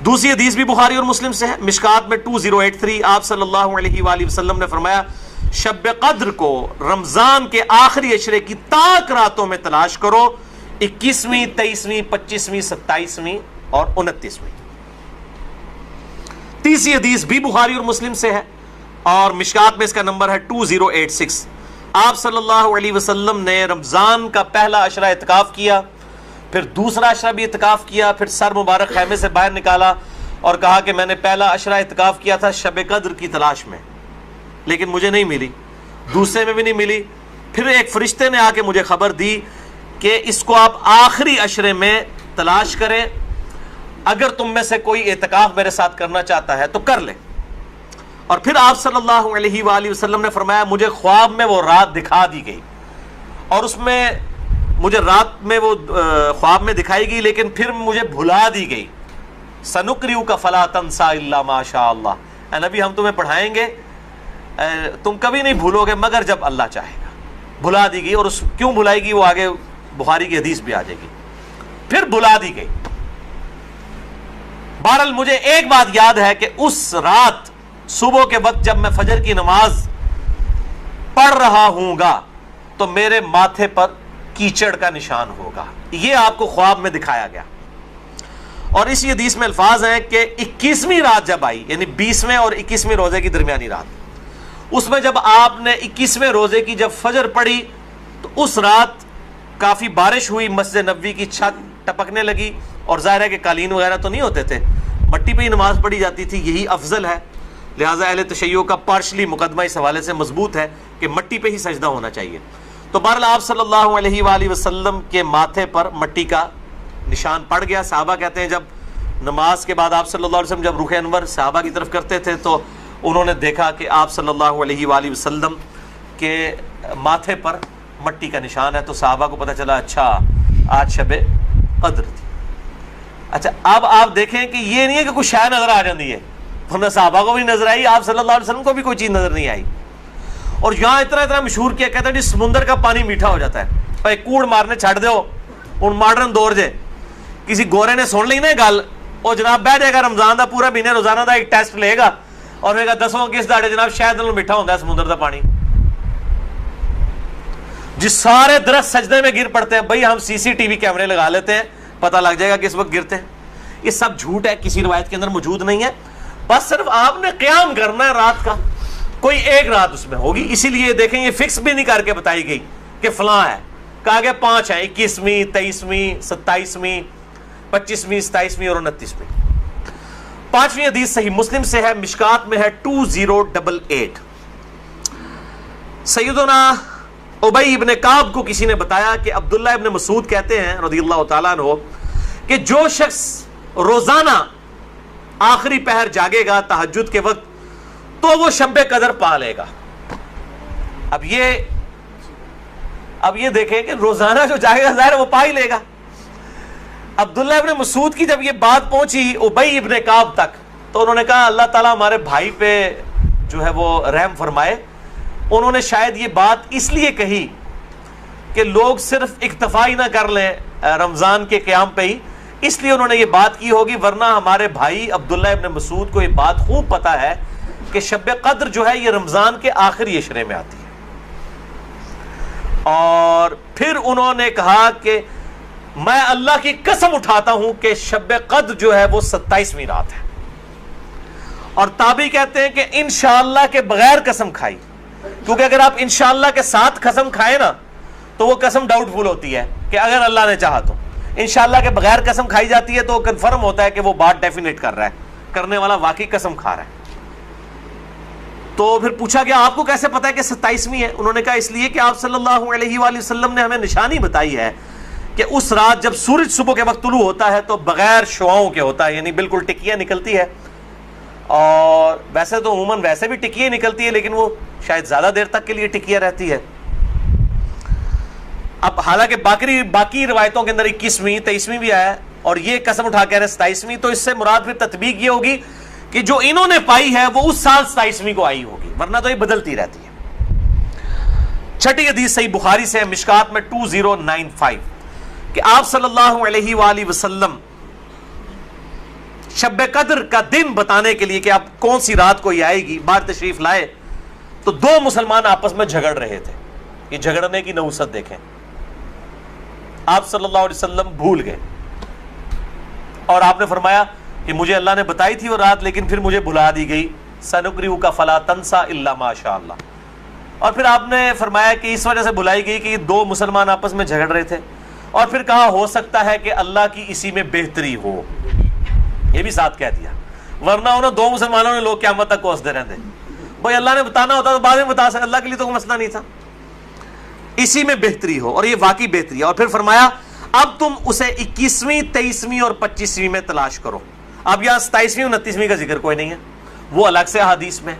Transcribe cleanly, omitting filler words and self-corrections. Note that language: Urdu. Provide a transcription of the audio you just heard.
دوسری حدیث بھی بخاری اور مسلم سے ہے، مشکات میں 2083، آپ صلی اللہ علیہ وآلہ وسلم نے فرمایا شب قدر کو رمضان کے آخری عشرے کی تاک راتوں میں تلاش کرو، 21ویں، 23ویں، 25ویں، 27ویں اور 29ویں۔ تیسری حدیث بھی بخاری اور مسلم سے ہے اور مشکات میں اس کا نمبر ہے 2086، آپ صلی اللہ علیہ وسلم نے رمضان کا پہلا عشرہ اعتکاف کیا، پھر دوسرا عشرہ بھی اعتکاف کیا، پھر سر مبارک خیمے سے باہر نکالا اور کہا کہ میں نے پہلا عشرہ اعتکاف کیا تھا شب قدر کی تلاش میں، لیکن مجھے نہیں ملی، دوسرے میں بھی نہیں ملی، پھر ایک فرشتے نے آ کے مجھے خبر دی کہ اس کو آپ آخری عشرے میں تلاش کریں، اگر تم میں سے کوئی اعتکاف میرے ساتھ کرنا چاہتا ہے تو کر لے۔ اور پھر آپ صلی اللہ علیہ وآلہ وسلم نے فرمایا مجھے خواب میں وہ رات دکھا دی گئی، اور اس میں مجھے رات میں وہ خواب میں دکھائی گئی لیکن پھر مجھے بھلا دی گئی، سنقرئک فلا تنسى الا ما شاء اللہ، اے نبی ہم تمہیں پڑھائیں گے تم کبھی نہیں بھولو گے مگر جب اللہ چاہے گا۔ بھلا دی گئی، اور اس کیوں بھلائی گئی وہ آگے بخاری کی حدیث بھی آ جائے گی، پھر بھلا دی گئی۔ بہرحال مجھے ایک بات یاد ہے کہ اس رات صبح کے وقت جب میں فجر کی نماز پڑھ رہا ہوں گا تو میرے ماتھے پر کیچڑ کا نشان ہوگا، یہ آپ کو خواب میں دکھایا گیا۔ اور اسی حدیث میں الفاظ ہیں کہ 21ویں رات جب آئی، یعنی 20ویں اور 21ویں روزے کی درمیانی رات، اس میں جب آپ نے 21ویں روزے کی جب فجر پڑھی تو اس رات کافی بارش ہوئی، مسجد نبوی کی چھت ٹپکنے لگی، اور ظاہر ہے کہ قالین وغیرہ تو نہیں ہوتے تھے، مٹی پہ ہی نماز پڑھی جاتی تھی، یہی افضل ہے، لہٰذا اہل تشیع کا پارشلی مقدمہ اس حوالے سے مضبوط ہے کہ مٹی پہ ہی سجدہ ہونا چاہیے۔ تو بہرحال آپ صلی اللہ علیہ وآلہ وسلم کے ماتھے پر مٹی کا نشان پڑ گیا۔ صحابہ کہتے ہیں جب نماز کے بعد آپ صلی اللہ علیہ وسلم جب رخ انور صحابہ کی طرف کرتے تھے تو انہوں نے دیکھا کہ آپ صلی اللہ علیہ وآلہ وسلم کے ماتھے پر مٹی کا نشان ہے، تو صحابہ کو پتہ چلا اچھا آج شب قدر تھی۔ اچھا اب آپ دیکھیں کہ یہ نہیں ہے کہ کوئی شے نظر آ جاتی ہے، ورنہ صحابہ کو بھی نظر آئی، آپ صلی اللہ علیہ وسلم کو بھی کوئی چیز نظر نہیں آئی۔ اور یہاں اتنا مشہور کیا کہتے ہیں جی سمندر کا پانی میٹھا ہو جاتا ہے، بھائی کوڑ مارنے چھڑ دو، ان ماڈرن دور جے کسی گورے نے سن لی نا گل، وہ جناب بہ جائے گا رمضان دا پورا مہینے روزانہ دا ایک ٹیسٹ لے گا اور کہے گا 10واں کس داڑے جناب شاید نالوں میٹھا ہوتا ہے سمندر دا پانی۔ جی سارے درخت سجدے میں گر پڑتے ہیں، بھائی ہم CCTV کیمرے لگا لیتے ہیں، پتہ لگ جائے گا کس وقت گرتے ہیں۔ یہ سب جھوٹ ہے، کسی روایت کے اندر موجود نہیں ہے، بس صرف آپ نے قیام کرنا ہے رات کا، کوئی ایک رات اس میں ہوگی، اسی لیے دیکھیں یہ فکس بھی نہیں کر کے بتائی گئی کہ فلاں ہے، کہا گیا 5 ہیں، 21ویں، 23ویں، 27ویں، 25ویں، 27ویں اور 29ویں۔ 5ویں حدیث صحیح مسلم سے ہے، مشکات میں ہے 2088۔ سیدنا ابی ابن کعب کو کسی نے بتایا کہ عبداللہ ابن مسعود کہتے ہیں رضی اللہ تعالیٰ عنہ کہ جو شخص روزانہ آخری پہر جاگے گا تہجد کے وقت تو وہ شب قدر پا لے گا۔ اب یہ دیکھیں کہ روزانہ جو جاگے گا ظاہر وہ پا ہی لے گا۔ عبداللہ ابن مسعود کی جب یہ بات پہنچی ابی ابن کعب تک تو انہوں نے کہا اللہ تعالیٰ ہمارے بھائی پہ جو ہے وہ رحم فرمائے، انہوں نے شاید یہ بات اس لیے کہی کہ لوگ صرف اکتفا ہی نہ کر لیں رمضان کے قیام پہ ہی، اس لیے انہوں نے یہ بات کی ہوگی، ورنہ ہمارے بھائی عبداللہ ابن مسعود کو یہ بات خوب پتہ ہے کہ شب قدر جو ہے یہ رمضان کے آخری عشرے میں آتی ہے۔ اور پھر انہوں نے کہا کہ میں اللہ کی قسم اٹھاتا ہوں کہ شب قدر جو ہے وہ 27ویں رات ہے، اور تابعی کہتے ہیں کہ انشاءاللہ کے بغیر قسم کھائی، کیونکہ اگر آپ انشاءاللہ کے ساتھ قسم کھائیں نا تو وہ قسم ڈاؤٹ فل ہوتی ہے کہ اگر اللہ نے چاہا تو، انشاءاللہ کے بغیر قسم کھائی جاتی ہے تو کنفرم ہوتا ہے کہ وہ بات ڈیفینیٹ کر رہا ہے، کرنے والا واقعی قسم کھا رہا ہے۔ تو پھر پوچھا گیا آپ کو کیسے پتا ہے کہ 27ویں ہے؟ انہوں نے کہا اس لیے کہ آپ صلی اللہ علیہ وآلہ وسلم نے ہمیں نشانی بتائی ہے کہ اس رات جب سورج صبح کے وقت طلوع ہوتا ہے تو بغیر شعاؤں کے ہوتا ہے، یعنی بالکل ٹکیاں نکلتی ہے، اور ویسے تو عموماً ویسے بھی ٹکیاں نکلتی ہے لیکن وہ شاید زیادہ دیر تک کے لیے ٹکیاں رہتی ہے۔ اب حالانکہ باقی روایتوں کے اندر 21ویں 23ویں بھی آیا ہے، اور یہ قسم اٹھا کے 27ویں، تو اس سے مراد پھر تطبیق یہ ہوگی کہ جو انہوں نے پائی ہے وہ اس سال 27ویں کو آئی ہوگی، ورنہ تو یہ بدلتی رہتی ہے۔ چھٹی حدیث صحیح بخاری سے ہے، مشکات میں 2095 کہ آپ صلی اللہ علیہ وآلہ وسلم شب قدر کا دن بتانے کے لیے کہ اب کون سی رات کو یہ آئے گی، باہر تشریف لائے تو دو مسلمان آپس میں جھگڑ رہے تھے. یہ جھگڑنے کی نحوست دیکھیں. آپ صلی اللہ علیہ وسلم بھول گئے اور آپ نے فرمایا کہ مجھے اللہ نے بتائی تھی وہ رات لیکن پھر مجھے بھلا دی گئی. سنقرئک فلا تنسى الا ما شاء اللہ. اور پھر آپ نے فرمایا کہ اس وجہ سے بھلائی گئی کہ یہ دو مسلمان آپس میں جھگڑ رہے تھے. اور پھر کہا ہو سکتا ہے کہ اللہ کی اسی میں بہتری ہو. یہ بھی ساتھ کہہ دیا، ورنہ انہوں دو مسلمانوں نے لوگ قیامت تک کوستے رہتے. بھائی اللہ نے بتانا ہوتا تو بعد میں بتا سکتے، اللہ کے لیے تو کوئی مسئلہ نہیں تھا. اسی میں بہتری ہو، اور یہ واقعی بہتری ہے. اور پھر فرمایا اب تم اسے 21ویں 23ویں اور 25ویں میں تلاش کرو. اب یہاں 27ویں 29ویں کا ذکر کوئی نہیں ہے، وہ الگ سے حدیث میں.